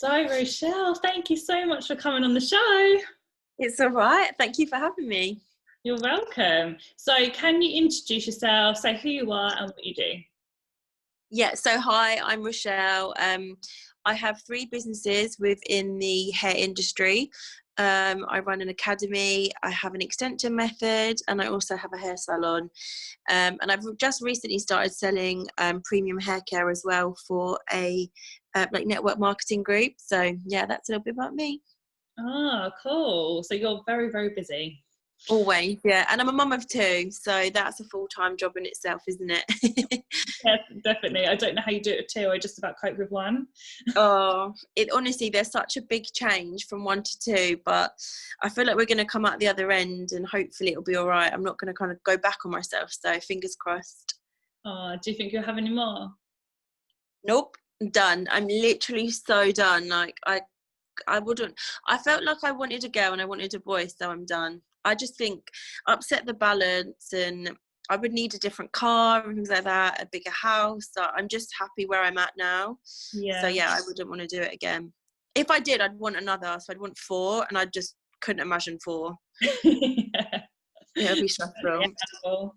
So, Rochelle, thank you so much for coming on the show. It's all right. Thank you for having me. You're welcome. So, can you introduce yourself, say who you are and what you do? Yeah, so hi, I'm Rochelle. I have 3 businesses within the hair industry. I run an academy, I have an extension method, and I also have a hair salon. And I've just recently started selling premium hair care as well for a network marketing group. So yeah, that's a little bit about me. Ah, cool. So you're very, very busy. Always, yeah. And I'm a mum of 2, so that's a full-time job in itself, isn't it? Yes, definitely. I don't know how you do it with 2. I just about cope with 1. Oh, it honestly, there's such a big change from 1 to 2, but I feel like we're going to come out the other end and hopefully it'll be all right. I'm not going to kind of go back on myself, so fingers crossed. Do you think you'll have any more? Nope, done. I'm literally so done. Like I wouldn't. I felt like I wanted a girl and I wanted a boy, so I'm done. I just think upset the balance, and I would need a different car and things like that, a bigger house. So I'm just happy where I'm at now. Yeah. So yeah, I wouldn't want to do it again. If I did, I'd want another. So I'd want 4, and I just couldn't imagine 4. Yeah. It'd be stressful.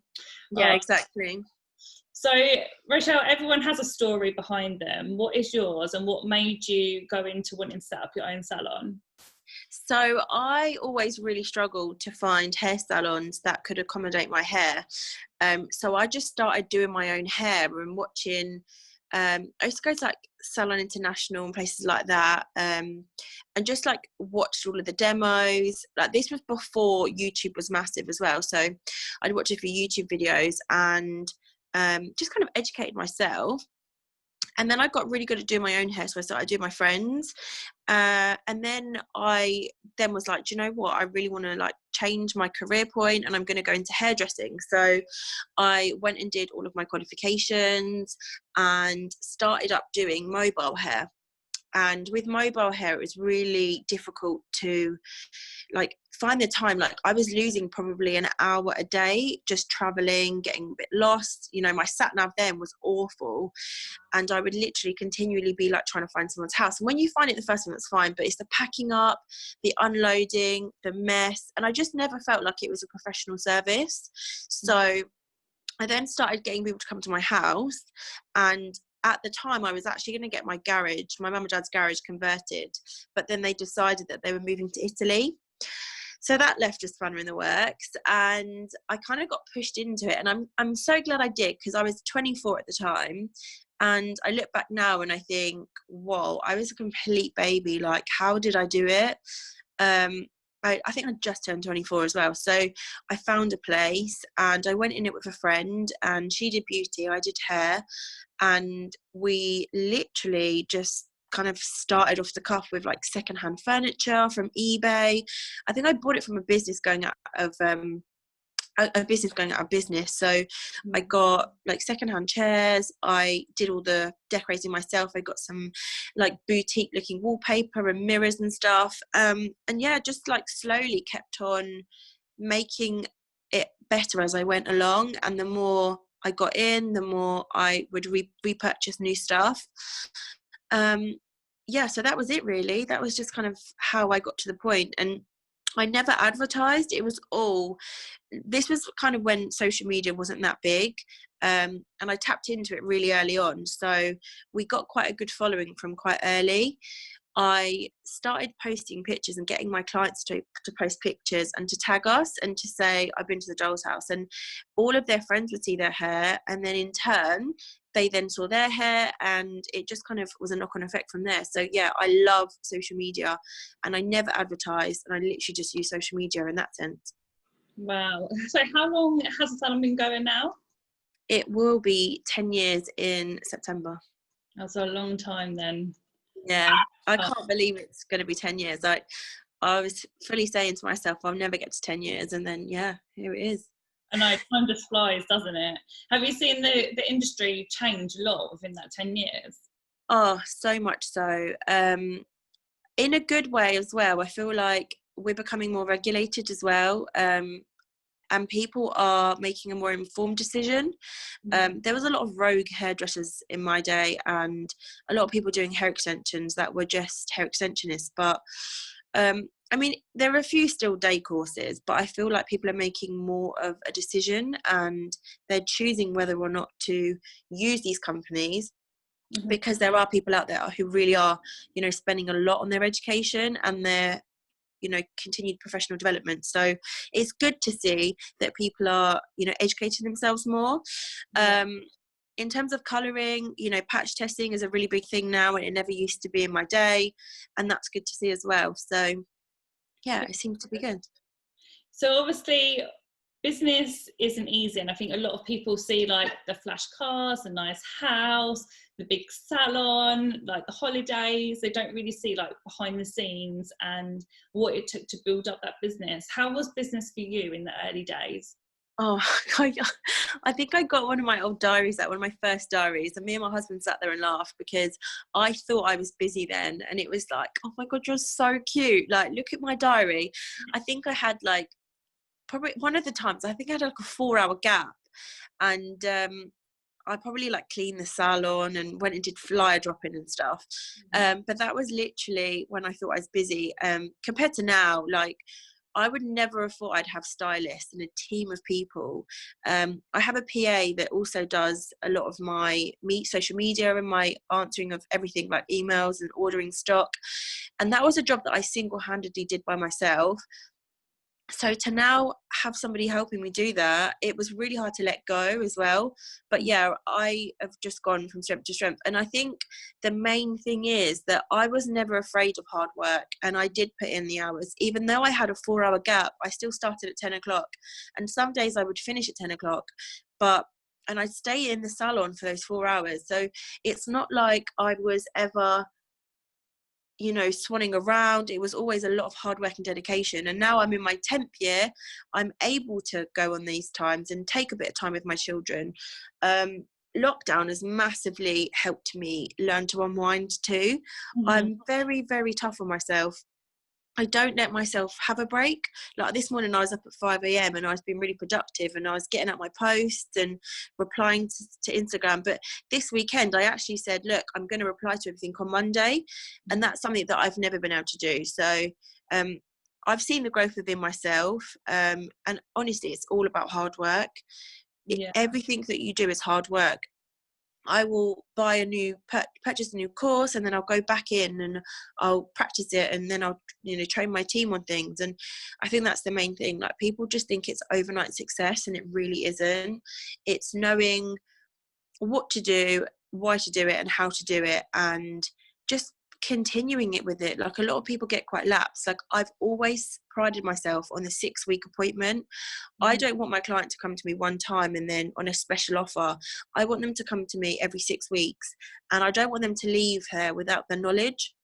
Yeah, exactly. So, Rochelle, everyone has a story behind them. What is yours, and what made you go into wanting to set up your own salon? So I always really struggled to find hair salons that could accommodate my hair. So I just started doing my own hair and watching. I used to go to like Salon International and places like that, and just like watched all of the demos. Like this was before YouTube was massive as well, so I'd watch a few YouTube videos and just kind of educated myself. And then I got really good at doing my own hair, so I started doing my friends. And then I then was like, do you know what? I really want to like change my career point, and I'm going to go into hairdressing. So I went and did all of my qualifications and started up doing mobile hair. And with mobile hair, it was really difficult to like find the time. Like I was losing probably an hour a day just traveling, getting a bit lost. You know, my sat nav then was awful, and I would literally continually be like trying to find someone's house. And when you find it the first time, that's fine, but it's the packing up, the unloading, the mess, and I just never felt like it was a professional service. So I then started getting people to come to my house, and at the time I was actually going to get my mum and dad's garage converted, but then they decided that they were moving to Italy. So that left a spanner in the works, and I kind of got pushed into it, and I'm so glad I did, because I was 24 at the time, and I look back now and I think, whoa, I was a complete baby. Like, how did I do it? I think I just turned 24 as well. So I found a place and I went in it with a friend, and she did beauty, I did hair, and we literally just kind of started off the cuff with like secondhand furniture from eBay. I think I bought it from a business going out of business. So I got like secondhand chairs. I did all the decorating myself. I got some like boutique looking wallpaper and mirrors and stuff. And yeah, just like slowly kept on making it better as I went along. And the more I got in, the more I would repurchase new stuff. Yeah, so that was it really. That was just kind of how I got to the point. And I never advertised. This was kind of when social media wasn't that big, and I tapped into it really early on. So we got quite a good following from quite early. I started posting pictures and getting my clients to post pictures and to tag us and to say, I've been to the doll's house, and all of their friends would see their hair, and then in turn they then saw their hair, and it just kind of was a knock-on effect from there. So yeah, I love social media, and I never advertised, and I literally just use social media in that sense. Wow. So how long has the salon been going now? It will be 10 years in September. That's a long time then. Yeah, I can't believe it's going to be 10 years. I was fully saying to myself, I'll never get to 10 years. And then, yeah, here it is. I know, time just flies, doesn't it? Have you seen the industry change a lot within that 10 years? Oh, so much so. In a good way as well. I feel like we're becoming more regulated as well. and people are making a more informed decision. There was a lot of rogue hairdressers in my day, and a lot of people doing hair extensions that were just hair extensionists. But I mean, there are a few still day courses, but I feel like people are making more of a decision, and they're choosing whether or not to use these companies, because there are people out there who really are, you know, spending a lot on their education and their, you know, continued professional development. So it's good to see that people are, you know, educating themselves more. In terms of colouring, you know, patch testing is a really big thing now, and it never used to be in my day, and that's good to see as well. So yeah, it seems to be good. So obviously business isn't easy, and I think a lot of people see like the flash cars, the nice house, the big salon, like the holidays. They don't really see like behind the scenes and what it took to build up that business. How was business for you in the early days? Oh, I think I got one of my old diaries out, one of my first diaries, and me and my husband sat there and laughed because I thought I was busy then, and it was like, oh my God, you're so cute. Like, look at my diary. I think I had like, probably one of the times, I think I had like a 4-hour gap, and I probably like cleaned the salon and went and did flyer dropping and stuff. But that was literally when I thought I was busy. Compared to now, like, I would never have thought I'd have stylists and a team of people. I have a PA that also does a lot of my social media and my answering of everything like emails and ordering stock. And that was a job that I single-handedly did by myself. So to now have somebody helping me do that, it was really hard to let go as well. But yeah, I have just gone from strength to strength. And I think the main thing is that I was never afraid of hard work, and I did put in the hours. Even though I had a 4-hour gap, I still started at 10 o'clock. And some days I would finish at 10 o'clock, and I'd stay in the salon for those 4 hours. So it's not like I was ever, you know, swanning around. It was always a lot of hard work and dedication. And now I'm in my 10th year, I'm able to go on these times and take a bit of time with my children. Lockdown has massively helped me learn to unwind too. I'm very, very tough on myself. I don't let myself have a break. Like this morning I was up at 5 a.m. and I was being really productive, and I was getting out my posts and replying to Instagram. But this weekend I actually said, look, I'm going to reply to everything on Monday. And that's something that I've never been able to do. So I've seen the growth within myself. And honestly, it's all about hard work. Everything that you do is hard work. I will purchase a new course, and then I'll go back in and I'll practice it, and then I'll, you know, train my team on things. And I think that's the main thing. Like, people just think it's overnight success, and it really isn't. It's knowing what to do, why to do it, and how to do it, and just continuing it with it. Like, a lot of people get quite lax. Like, I've always prided myself on the 6-week appointment. I don't want my client to come to me one time and then on a special offer. I want them to come to me every 6 weeks, and I don't want them to leave here without the knowledge.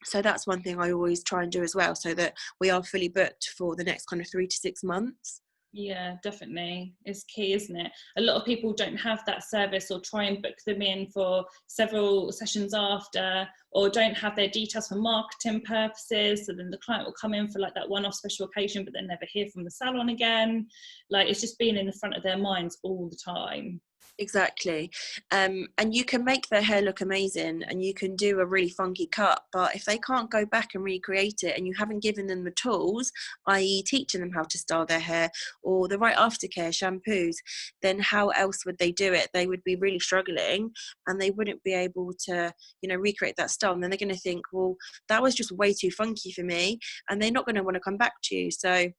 So that's one thing I always try and do as well, so that we are fully booked for the next kind of 3 to 6 months. Yeah, definitely. It's key, isn't it? A lot of people don't have that service, or try and book them in for several sessions after, or don't have their details for marketing purposes. So then the client will come in for like that one-off special occasion, but then never hear from the salon again. Like, it's just being in the front of their minds all the time. Exactly. And you can make their hair look amazing, and you can do a really funky cut, but if they can't go back and recreate it, and you haven't given them the tools, i.e. teaching them how to style their hair or the right aftercare shampoos, then how else would they do it? They would be really struggling, and they wouldn't be able to, you know, recreate that style. And then they're going to think, well, that was just way too funky for me, and they're not going to want to come back to you. So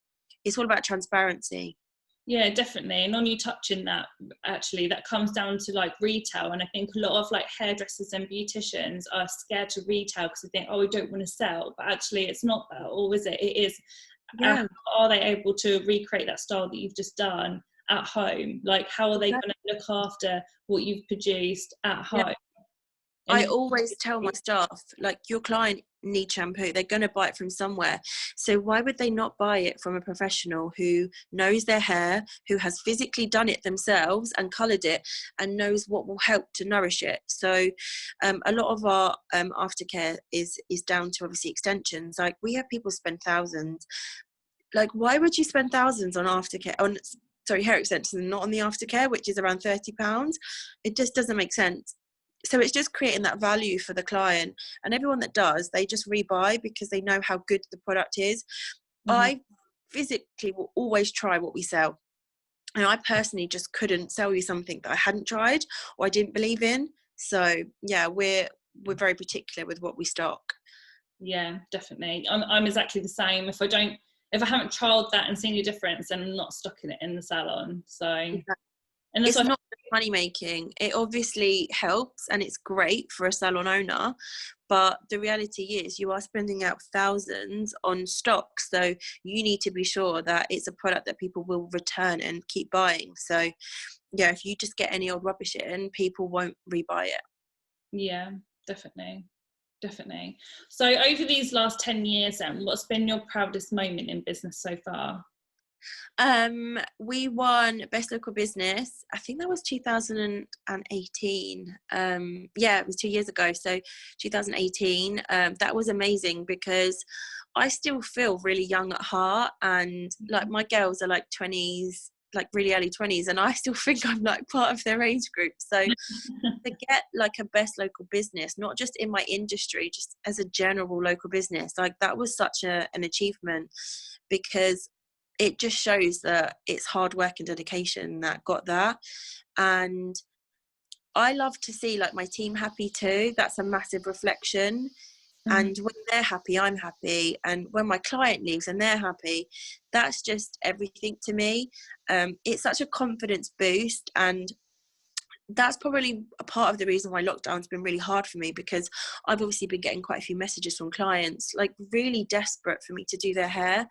it's all about transparency. Yeah, definitely. And on you touching that, actually, that comes down to like retail. And I think a lot of like hairdressers and beauticians are scared to retail because they think, oh, we don't want to sell. But actually, it's not that, or is it? It is. Are they able to recreate that style that you've just done at home? Like, how are they going to look after what you've produced at home? I always tell my staff, like, your client needs shampoo. They're going to buy it from somewhere. So why would they not buy it from a professional who knows their hair, who has physically done it themselves and coloured it, and knows what will help to nourish it? So a lot of our aftercare is down to obviously extensions. Like, we have people spend thousands. like, why would you spend thousands on hair extensions and not on the aftercare, which is around £30? It just doesn't make sense. So it's just creating that value for the client, and everyone that does, they just rebuy because they know how good the product is. I physically will always try what we sell, and I personally just couldn't sell you something that I hadn't tried or I didn't believe in. So yeah, we're very particular with what we stock. Yeah, definitely. I'm exactly the same. If I haven't trialed that and seen a difference, then I'm not stocking it in the salon. So, Exactly. and that's It's what not money making. It obviously helps and it's great for a salon owner, but the reality is you are spending out thousands on stock, so you need to be sure that it's a product that people will return and keep buying. So yeah, if you just get any old rubbish in, people won't rebuy it. Yeah, definitely. So over these last 10 years then, what's been your proudest moment in business so far? We won Best Local Business. I think that was 2018. Yeah, it was 2 years ago. So 2018. That was amazing because I still feel really young at heart, and like my girls are like 20s, like really early 20s, and I still think I'm like part of their age group. So to get like a best local business, not just in my industry, just as a general local business, like that was such an achievement, because it just shows that it's hard work and dedication that got that. And I love to see like my team happy too. That's a massive reflection. And when they're happy, I'm happy. And when my client leaves and they're happy, that's just everything to me. It's such a confidence boost, and that's probably a part of the reason why lockdown's been really hard for me, because I've obviously been getting quite a few messages from clients like really desperate for me to do their hair.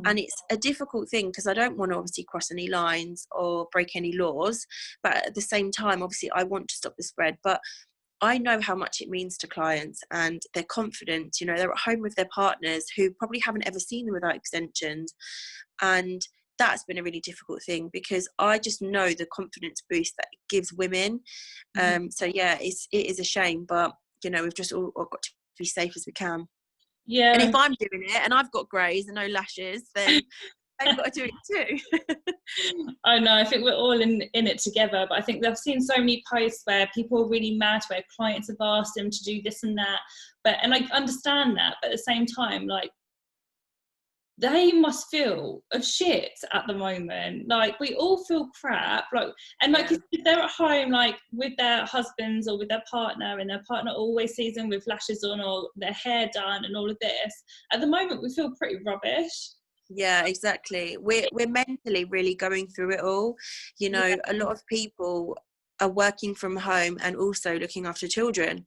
And it's a difficult thing because I don't want to obviously cross any lines or break any laws, but at the same time obviously I want to stop the spread. But I know how much it means to clients, and they're confident, you know, they're at home with their partners who probably haven't ever seen them without extensions. And that's been a really difficult thing because I just know the confidence boost that it gives women. So yeah, it is a shame, but you know, we've just all got to be safe as we can. Yeah. And if I'm doing it and I've got greys and no lashes, then I've got to do it too. I know, I think we're all in it together, but I think I've seen so many posts where people are really mad where clients have asked them to do this and that, and I understand that, but at the same time, like, they must feel of shit at the moment. Like, we all feel crap, like, and like, Yeah. if they're at home like with their husbands or with their partner, and their partner always sees them with lashes on or their hair done and all of this, at the moment we feel pretty rubbish. Yeah, exactly. We're mentally really going through it all. You know, Yeah. a lot of people are working from home and also looking after children.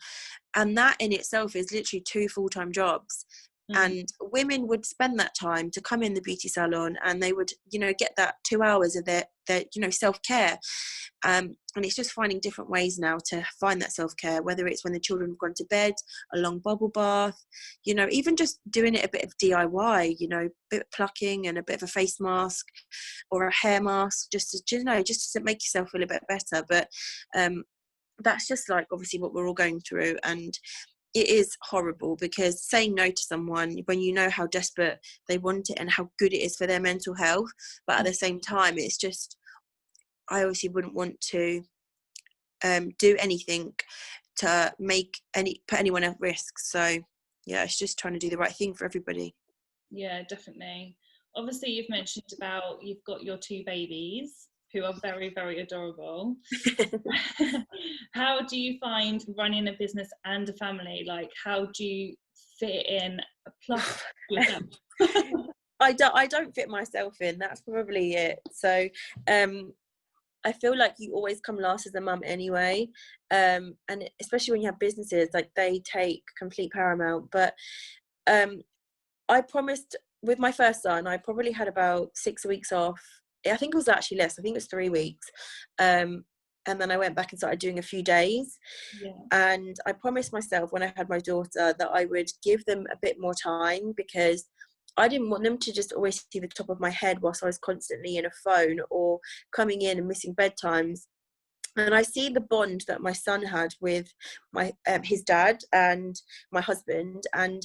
And that in itself is literally 2 full-time jobs. And women would spend that time to come in the beauty salon, and they would, you know, get that 2 hours of their you know, self-care. And it's just finding different ways now to find that self-care, whether it's when the children have gone to bed, a long bubble bath, you know, even just doing it a bit of DIY, you know, a bit of plucking and a bit of a face mask or a hair mask, just to, you know, just to make yourself feel a bit better. But that's just like obviously what we're all going through, and it is horrible because saying no to someone when you know how desperate they want it and how good it is for their mental health, but at the same time it's just, I obviously wouldn't want to do anything to put anyone at risk. So yeah, it's just trying to do the right thing for everybody. Yeah, definitely. Obviously, you've mentioned about you've got your 2 babies who are very, very adorable. How do you find running a business and a family? Like, how do you fit in a plus yourself? I don't fit myself in, that's probably it. So I feel like you always come last as a mum anyway, and especially when you have businesses, like they take complete paramount. But I promised with my first son, I probably had about 6 weeks off. I think it was actually less. I think it was 3 weeks. And then I went back and started doing a few days. Yeah. And I promised myself when I had my daughter that I would give them a bit more time, because I didn't want them to just always see the top of my head whilst I was constantly in a phone or coming in and missing bedtimes. And I see the bond that my son had with my his dad and my husband, and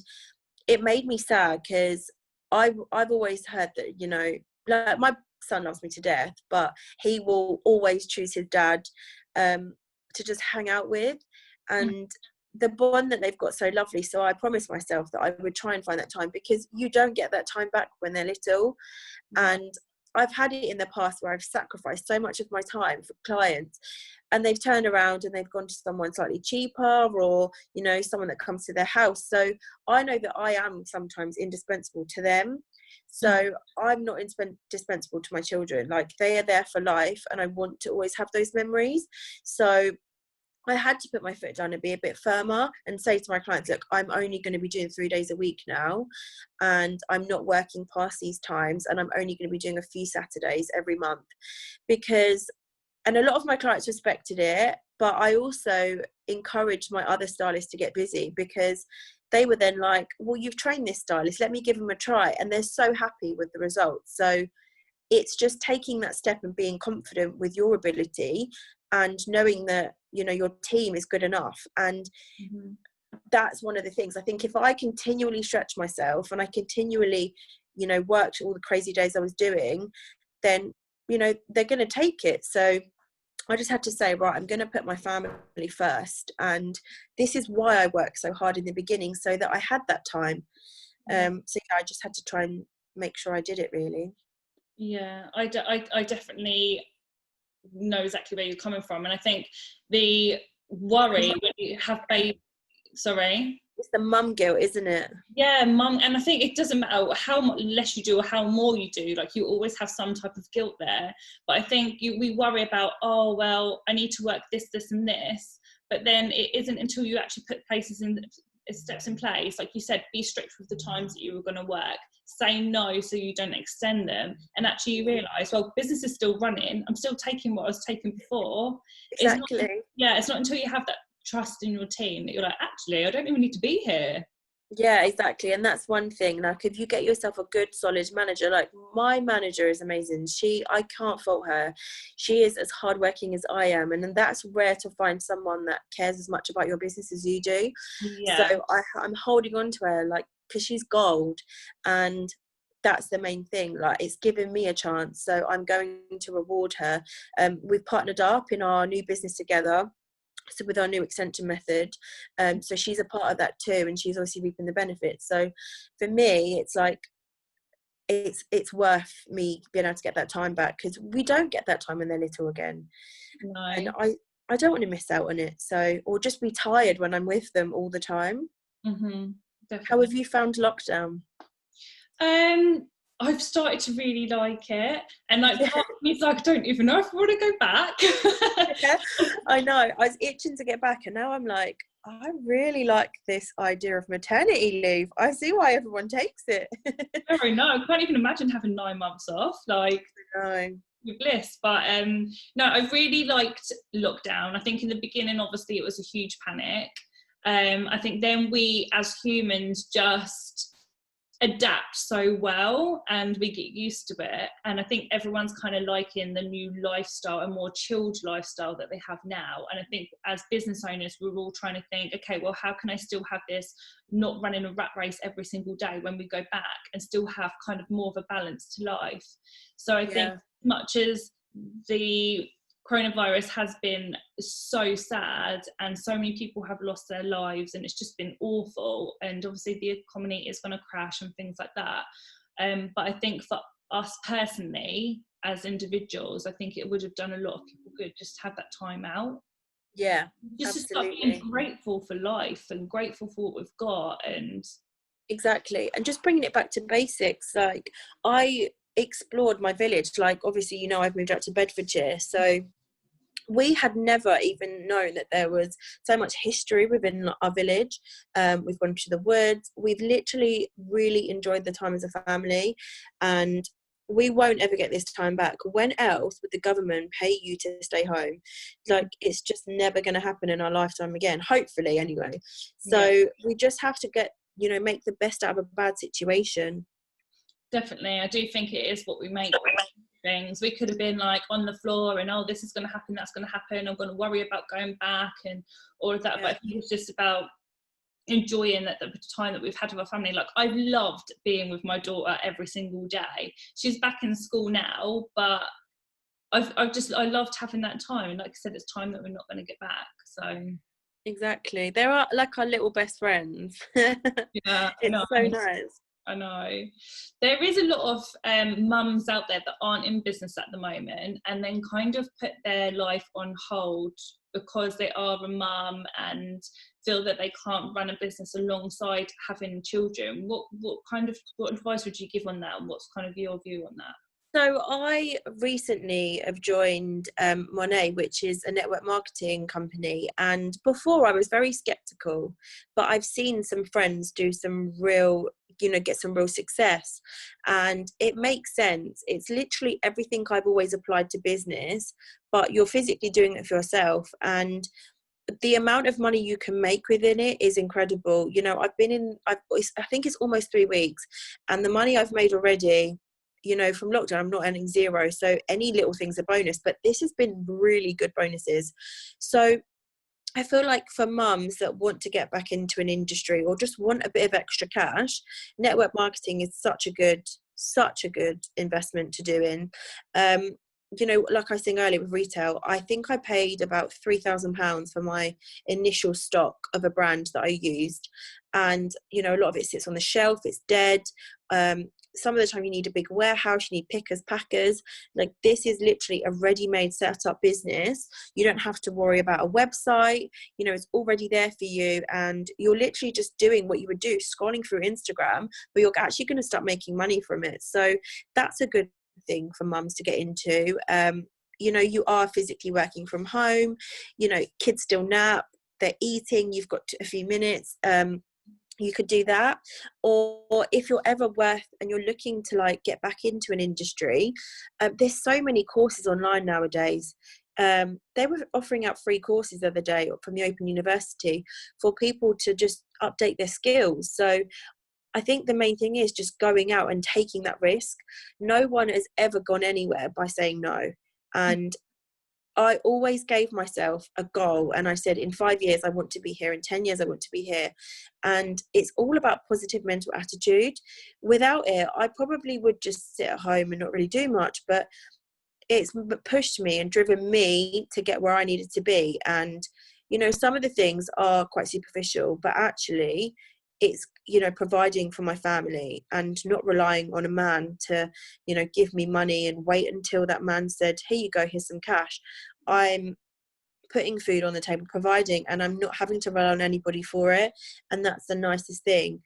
it made me sad because I've always heard that, you know, like my son loves me to death, but he will always choose his dad to just hang out with, and the bond that they've got so lovely. So I promised myself that I would try and find that time, because you don't get that time back when they're little. And I've had it in the past where I've sacrificed so much of my time for clients, and they've turned around and they've gone to someone slightly cheaper, or, you know, someone that comes to their house. So I know that I am sometimes indispensable to them. So I'm not indispensable to my children. Like, they are there for life, and I want to always have those memories. So I had to put my foot down and be a bit firmer and say to my clients, look, I'm only going to be doing 3 days a week now, and I'm not working past these times, and I'm only going to be doing a few Saturdays every month. Because, and a lot of my clients respected it, but I also encouraged my other stylists to get busy, because they were then like, well, you've trained this stylist, let me give them a try. And they're so happy with the results. So it's just taking that step and being confident with your ability, and knowing that, you know, your team is good enough. And that's one of the things. I think if I continually stretch myself and I continually, you know, worked all the crazy days I was doing, then, you know, they're going to take it. So I just had to say, right, I'm going to put my family first. And this is why I worked so hard in the beginning, so that I had that time. So yeah, I just had to try and make sure I did it, really. Yeah, I definitely know exactly where you're coming from. And I think the worry when you have baby, sorry? It's the mum guilt, isn't it? Yeah, mum, and I think it doesn't matter how much less you do or how more you do, like, you always have some type of guilt there. But I think we worry about, oh, well, I need to work this, and this, but then it isn't until you actually put steps in place, like you said, be strict with the times that you were going to work, say no so you don't extend them, and actually you realise, well, business is still running, I'm still taking what I was taking before. Exactly. It's not until you have that trust in your team that you're like, actually, I don't even need to be here. Yeah, exactly. And that's one thing. Like, if you get yourself a good solid manager, like my manager is amazing. I can't fault her. She is as hardworking as I am, and then that's rare to find someone that cares as much about your business as you do. Yeah. So I'm holding on to her, like, because she's gold, and that's the main thing. Like, it's given me a chance, so I'm going to reward her. We've partnered up in our new business together, so with our new extension method. So she's a part of that too, and she's obviously reaping the benefits. So for me, it's like, it's worth me being able to get that time back, because we don't get that time when they're little again. No. And I don't want to miss out on it. So, or just be tired when I'm with them all the time. Definitely. How have you found lockdown? I've started to really like it, and like part of me is like, I don't even know if I want to go back. Yeah, I know. I was itching to get back, and now I'm like, I really like this idea of maternity leave. I see why everyone takes it. Sorry, no, I can't even imagine having 9 months off. Like, No. bliss. But no, I really liked lockdown. I think in the beginning, obviously, it was a huge panic. I think then we as humans just adapt so well, and we get used to it. And I think everyone's kind of liking the new lifestyle, a more chilled lifestyle that they have now. And I think as business owners, we're all trying to think, okay, well, how can I still have this, not running a rat race every single day when we go back, and still have kind of more of a balance to life. So I think much as the coronavirus has been so sad, and so many people have lost their lives, and it's just been awful, and obviously the economy is going to crash and things like that, but I think for us personally as individuals, I think it would have done a lot of people good just to have that time out, just to start being grateful for life and grateful for what we've got. And exactly. And just bringing it back to basics, like, I explored my village. Like, obviously, you know, I've moved out to Bedfordshire, so we had never even known that there was so much history within our village. We've gone to the woods. We've literally really enjoyed the time as a family, and we won't ever get this time back. When else would the government pay you to stay home? Like, it's just never going to happen in our lifetime again, hopefully, anyway. So we just have to get, you know, make the best out of a bad situation. Definitely, I do think it is what we make things. We could have been like on the floor and, oh, this is going to happen, that's going to happen, I'm going to worry about going back and all of that. But I think it's just about enjoying the time that we've had with our family. Like, I've loved being with my daughter every single day. She's back in school now, but I loved having that time. Like I said, it's time that we're not going to get back. So exactly, they are like our little best friends. yeah, I know. It's so nice. I know. There is a lot of mums out there that aren't in business at the moment and then kind of put their life on hold because they are a mum and feel that they can't run a business alongside having children. What advice would you give on that, and what's kind of your view on that? So I recently have joined Monet, which is a network marketing company. And before I was very skeptical, but I've seen some friends do some real, get some real success. And it makes sense. It's literally everything I've always applied to business, but you're physically doing it for yourself. And the amount of money you can make within it is incredible. I think it's almost 3 weeks, and the money I've made already, from lockdown, I'm not earning zero. So any little thing's a bonus, but this has been really good bonuses. So I feel like for mums that want to get back into an industry or just want a bit of extra cash, network marketing is such a good investment to do in. Like I was saying earlier with retail, I think I paid about £3,000 for my initial stock of a brand that I used. And, a lot of it sits on the shelf, it's dead. Some of the time you need a big warehouse, you need pickers, packers. Like, this is literally a ready-made set up business. You don't have to worry about a website, it's already there for you, and you're literally just doing what you would do, scrolling through Instagram, but you're actually going to start making money from it. So that's a good thing for mums to get into. You are physically working from home, kids still nap, they're eating, you've got a few minutes. You could do that. Or if you're ever and you're looking to get back into an industry, there's so many courses online nowadays. They were offering out free courses the other day from the Open University for people to just update their skills. So I think the main thing is just going out and taking that risk. No one has ever gone anywhere by saying no. And I always gave myself a goal, and I said, in 5 years I want to be here, in 10 years I want to be here. And it's all about positive mental attitude. Without it, I probably would just sit at home and not really do much, but it's pushed me and driven me to get where I needed to be. And some of the things are quite superficial, but actually it's providing for my family and not relying on a man to give me money and wait until that man said, here you go, here's some cash. I'm putting food on the table, providing, and I'm not having to rely on anybody for it. And that's the nicest thing,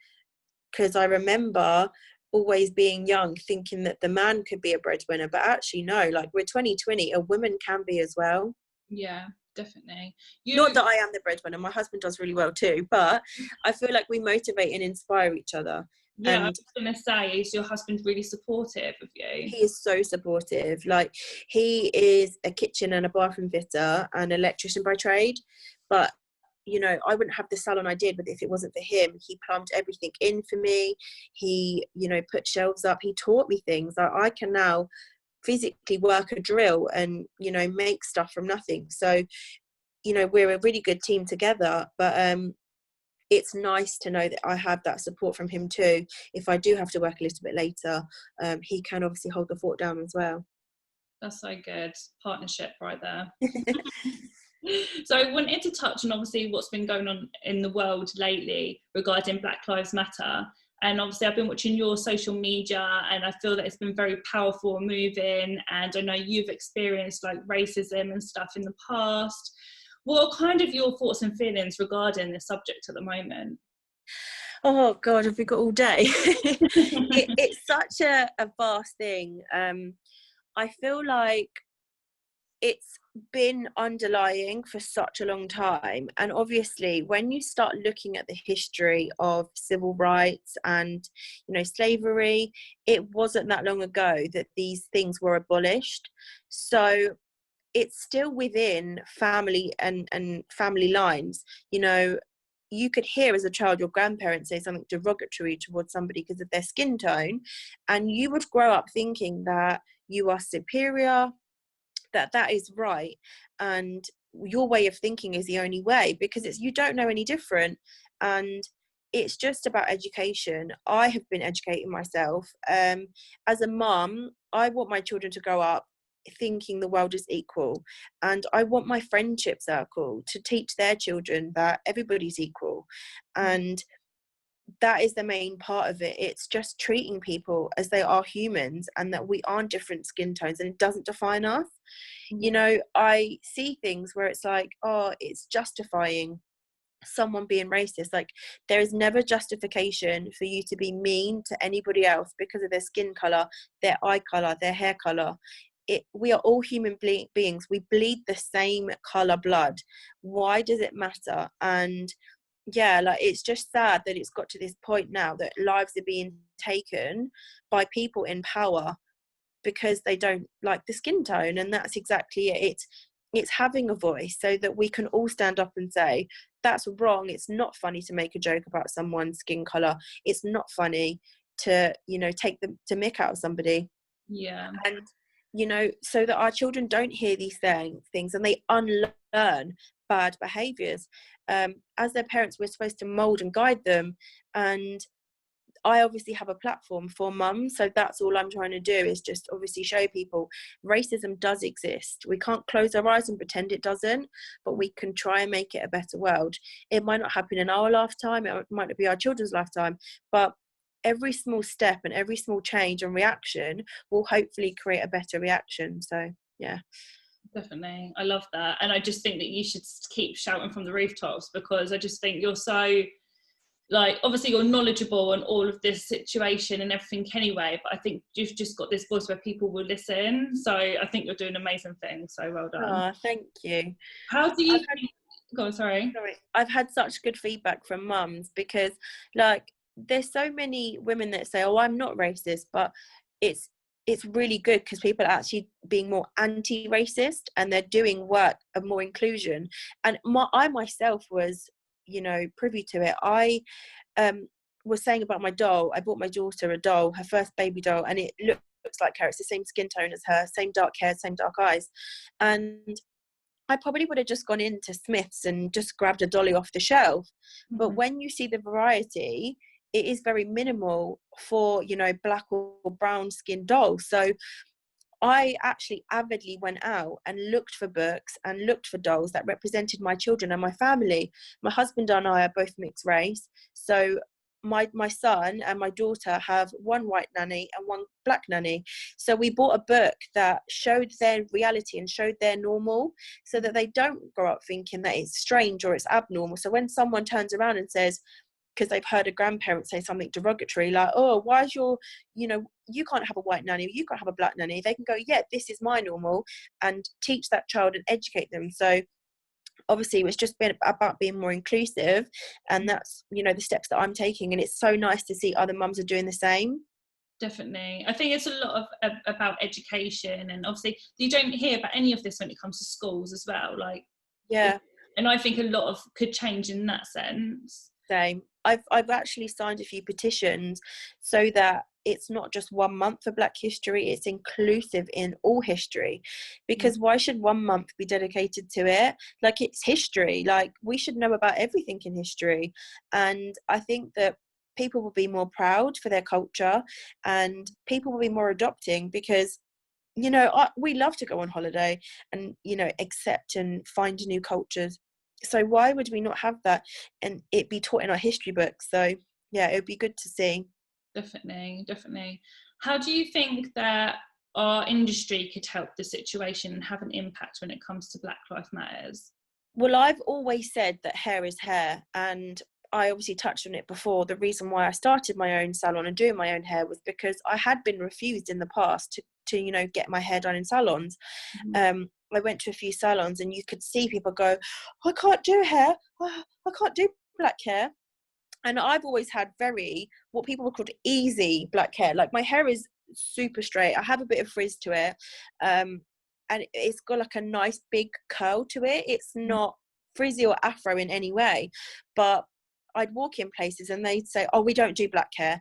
because I remember always being young thinking that the man could be a breadwinner, but actually no, we're 2020, a woman can be as well. Yeah, definitely. Not that I am the breadwinner, my husband does really well too, but I feel like we motivate and inspire each other. Yeah, And I was going to say, is your husband really supportive of you? he is so supportive. He is a kitchen and a bathroom fitter and electrician by trade, but I wouldn't have the salon I did if it wasn't for him. He plumbed everything in for me. He put shelves up. He taught me things. I can now physically work a drill and make stuff from nothing. So we're a really good team together, but it's nice to know that I have that support from him too. If I do have to work a little bit later, he can obviously hold the fort down as well. That's so good. Partnership right there. So I wanted to touch on obviously what's been going on in the world lately regarding Black Lives Matter. And obviously I've been watching your social media and I feel that it's been very powerful and moving. And I know you've experienced racism and stuff in the past. What are kind of your thoughts and feelings regarding this subject at the moment? Oh God, have we got all day? It's such a vast thing. I feel like it's been underlying for such a long time, and obviously when you start looking at the history of civil rights and slavery, it wasn't that long ago that these things were abolished. So it's still within family and family lines. You could hear as a child your grandparents say something derogatory towards somebody because of their skin tone, and you would grow up thinking that you are superior, that is right, and your way of thinking is the only way, because you don't know any different. And it's just about education. I have been educating myself. As a mum, I want my children to grow up thinking the world is equal, and I want my friendship circle to teach their children that everybody's equal. And that is the main part of it. It's just treating people as they are humans, and that we aren't different skin tones, and it doesn't define us. You know, I see things where it's like, oh, it's justifying someone being racist. Like, there is never justification for you to be mean to anybody else because of their skin color, their eye color, their hair color. We are all human beings. We bleed the same color blood. Why does it matter? And yeah, like, it's just sad that it's got to this point now that lives are being taken by people in power because they don't like the skin tone. And that's exactly it. It's having a voice so that we can all stand up and say, that's wrong. It's not funny to make a joke about someone's skin color. It's not funny to, you know, take the mick out of somebody. Yeah. And, you know, so that our children don't hear these things and they unlearn bad behaviors. As their parents, we're supposed to mold and guide them. And I obviously have a platform for mums, so that's all I'm trying to do, is just obviously show people racism does exist. We can't close our eyes and pretend it doesn't, but we can try and make it a better world. It might not happen in our lifetime, it might not be our children's lifetime, but every small step and every small change and reaction will hopefully create a better reaction. So yeah. Definitely. I love that. And I just think that you should keep shouting from the rooftops, because I just think you're so, like, obviously you're knowledgeable on all of this situation and everything anyway, but I think you've just got this voice where people will listen. So I think you're doing amazing things. So well done. Oh, thank you. How do you think, go on, sorry. I've had such good feedback from mums, because like, there's so many women that say, oh, I'm not racist, but it's really good because people are actually being more anti-racist and they're doing work of more inclusion. And I myself was, you know, privy to it. I was saying about my doll. I bought my daughter a doll, her first baby doll, and it looks like her. It's the same skin tone as her, same dark hair, same dark eyes. And I probably would have just gone into Smith's and just grabbed a dolly off the shelf. Mm-hmm. But when you see the variety, it is very minimal for, you know, black or brown skin dolls. So I actually avidly went out and looked for books and looked for dolls that represented my children and my family. My husband and I are both mixed race. So my son and my daughter have one white nanny and one black nanny. So we bought a book that showed their reality and showed their normal, so that they don't grow up thinking that it's strange or it's abnormal. So when someone turns around and says, because they've heard a grandparent say something derogatory, like, oh, why is your, you know, you can't have a white nanny, you can't have a black nanny, they can go, yeah, this is my normal, and teach that child and educate them. So obviously it's just been about being more inclusive, and that's, you know, the steps that I'm taking, and it's so nice to see other mums are doing the same. Definitely. I think it's a lot of about education, and obviously you don't hear about any of this when it comes to schools as well, like, yeah. And I think a lot of could change in that sense. Same. I've actually signed a few petitions so that it's not just 1 month for Black History, it's inclusive in all history. Because why should 1 month be dedicated to it? Like, it's history. Like, we should know about everything in history. And I think that people will be more proud for their culture, and people will be more adopting, because, you know, we love to go on holiday and, you know, accept and find new cultures. So why would we not have that and it be taught in our history books? So yeah, it would be good to see. Definitely. How do you think that our industry could help the situation and have an impact when it comes to Black Lives Matters? Well, I've always said that hair is hair, and I obviously touched on it before. The reason why I started my own salon and doing my own hair was because I had been refused in the past to you know, get my hair done in salons. I went to a few salons and you could see people go, I can't do hair, I can't do black hair. And I've always had what people would call easy black hair. Like, my hair is super straight. I have a bit of frizz to it. And it's got like a nice big curl to it. It's not frizzy or afro in any way. But I'd walk in places and they'd say, oh, we don't do black hair,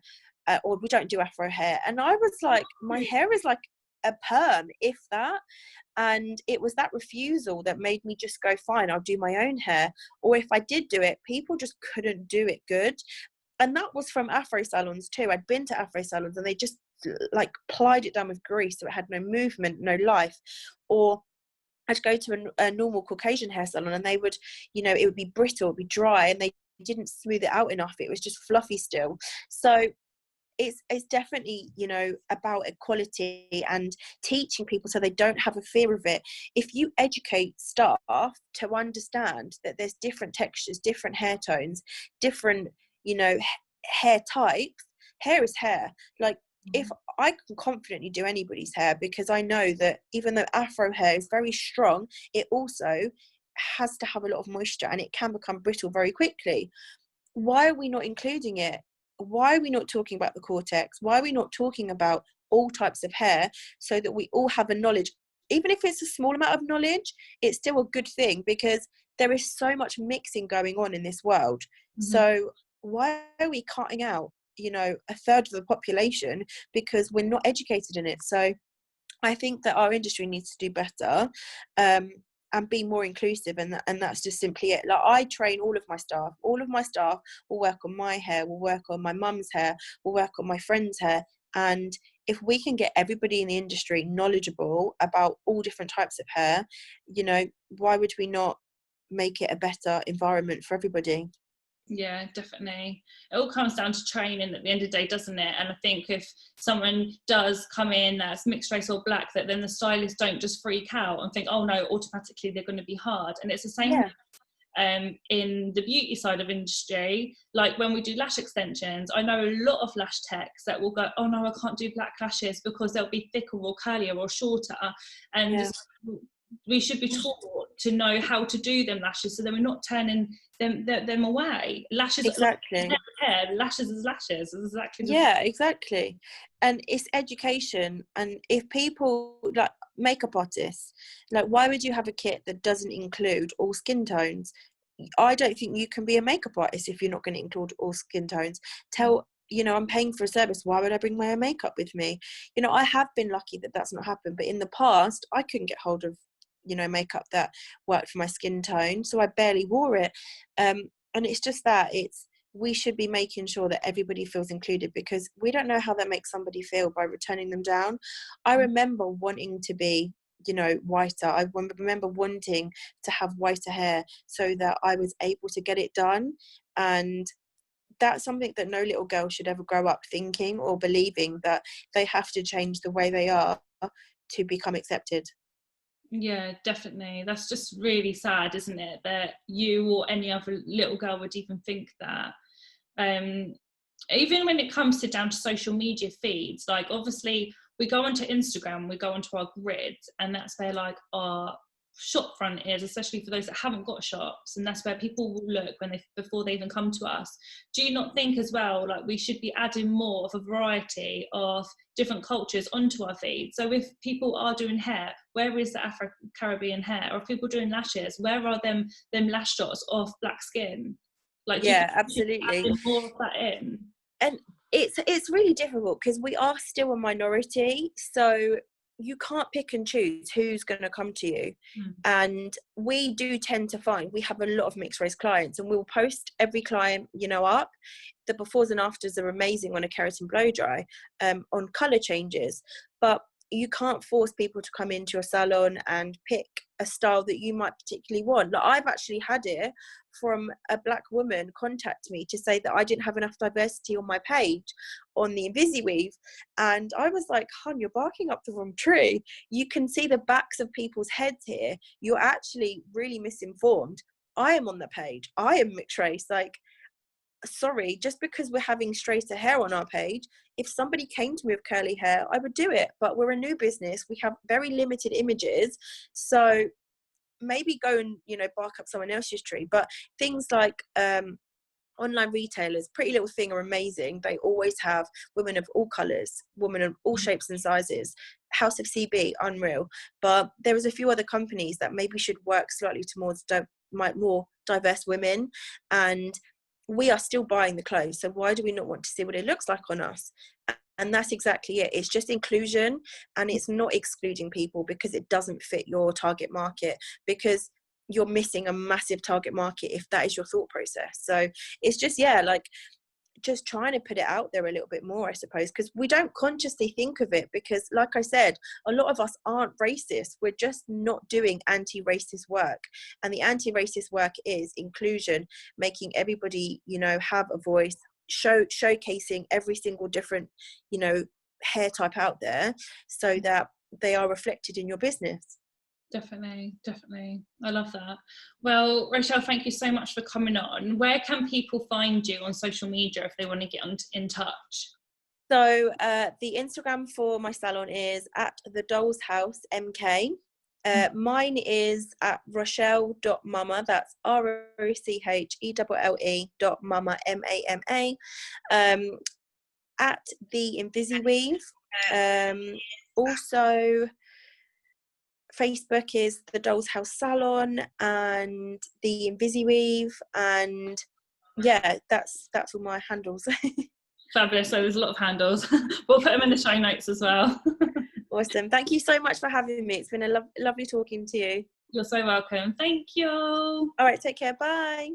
or we don't do afro hair. And I was like, my hair is like a perm, if that. And it was that refusal that made me just go, fine, I'll do my own hair. Or if I did do it, people just couldn't do it good. And that was from Afro salons too. I'd been to Afro salons and they just like plied it down with grease, so it had no movement, no life. Or I'd go to a normal Caucasian hair salon and they would, it would be brittle, it would be dry, and they didn't smooth it out enough. It was just fluffy still. So it's definitely, about equality and teaching people so they don't have a fear of it. If you educate staff to understand that there's different textures, different hair tones, different, hair types, hair is hair. Like, if I can confidently do anybody's hair, because I know that even though Afro hair is very strong, it also has to have a lot of moisture and it can become brittle very quickly. Why are we not including it? Why are we not talking about the cortex? Why are we not talking about all types of hair so that we all have a knowledge? Even if it's a small amount of knowledge, it's still a good thing, because there is so much mixing going on in this world. So why are we cutting out, a third of the population because we're not educated in it? So I think that our industry needs to do better, and be more inclusive, and that's just simply it. Like, I train all of my staff. All of my staff will work on my hair, will work on my mum's hair, will work on my friend's hair. And if we can get everybody in the industry knowledgeable about all different types of hair, why would we not make it a better environment for everybody? Yeah, definitely. It all comes down to training at the end of the day, doesn't it? And I think if someone does come in that's mixed race or black, that then the stylists don't just freak out and think, oh no, automatically they're going to be hard. And it's the same in the beauty side of industry. Like when we do lash extensions, I know a lot of lash techs that will go, oh no, I can't do black lashes because they'll be thicker or curlier or shorter. And we should be taught to know how to do them lashes, so then we're not turning them away. Lashes, Exactly. hair, lashes is lashes. It's exactly Exactly. And it's education. And if people, like makeup artists, like, why would you have a kit that doesn't include all skin tones? I don't think you can be a makeup artist if you're not going to include all skin tones. I'm paying for a service. Why would I bring my own makeup with me? I have been lucky that that's not happened, but in the past I couldn't get hold of makeup that worked for my skin tone, so I barely wore it. And it's just that we should be making sure that everybody feels included, because we don't know how that makes somebody feel by returning them down. I remember wanting to be whiter. I remember wanting to have whiter hair so that I was able to get it done. And that's something that no little girl should ever grow up thinking or believing, that they have to change the way they are to become accepted. Yeah, definitely. That's just really sad, isn't it, that you or any other little girl would even think that. Even when it comes to down to social media feeds, like obviously we go onto Instagram, we go onto our grid, and that's where like our shop front is, especially for those that haven't got shops, and that's where people will look before they even come to us. Do you not think as well, like, we should be adding more of a variety of different cultures onto our feed? So if people are doing hair, where is the Afro-Caribbean hair? Or if people are doing lashes, where are them lash dots of black skin? Like, do you think Absolutely. adding more of that in? And it's really difficult because we are still a minority, so you can't pick and choose who's going to come to you. And we do tend to find we have a lot of mixed race clients, and we'll post every client up. The befores and afters are amazing on a keratin blow dry, on color changes, but you can't force people to come into your salon and pick a style that you might particularly want. Like, I've actually had it from a black woman contact me to say that I didn't have enough diversity on my page on the InvisiWeave, and I was like, hon, you're barking up the wrong tree. You can see the backs of people's heads here. You're actually really misinformed. I am on the page. I am mixed race. Like, sorry, just because we're having straighter hair on our page, if somebody came to me with curly hair, I would do it. But we're a new business. We have very limited images. So maybe go and, bark up someone else's tree. But things like online retailers, Pretty Little Thing, are amazing. They always have women of all colours, women of all shapes and sizes. House of CB, unreal. But there is a few other companies that maybe should work slightly towards more diverse women, and we are still buying the clothes, so why do we not want to see what it looks like on us? And that's exactly it. It's just inclusion, and it's not excluding people because it doesn't fit your target market, because you're missing a massive target market if that is your thought process. So it's just, yeah, like just trying to put it out there a little bit more, I suppose, because we don't consciously think of it, because like I said, a lot of us aren't racist. We're just not doing anti-racist work, and the anti-racist work is inclusion, making everybody, you know, have a voice, showcasing every single different, you know, hair type out there, so that they are reflected in your business. Definitely, definitely. I love that. Well, Rochelle, thank you so much for coming on. Where can people find you on social media if they want to get in touch? So the Instagram for my salon is at the Dolls House MK. Mine is at rochelle.mama. That's ROCHELLE.mama, MAMA. At the InvisiWeave. Also, Facebook is the Dolls House Salon and the InvisiWeave, and yeah, that's all my handles. Fabulous. So there's a lot of handles. We'll put them in the show notes as well. Awesome. Thank you so much for having me. It's been a lovely talking to you. You're so welcome. Thank you. All right, take care. Bye.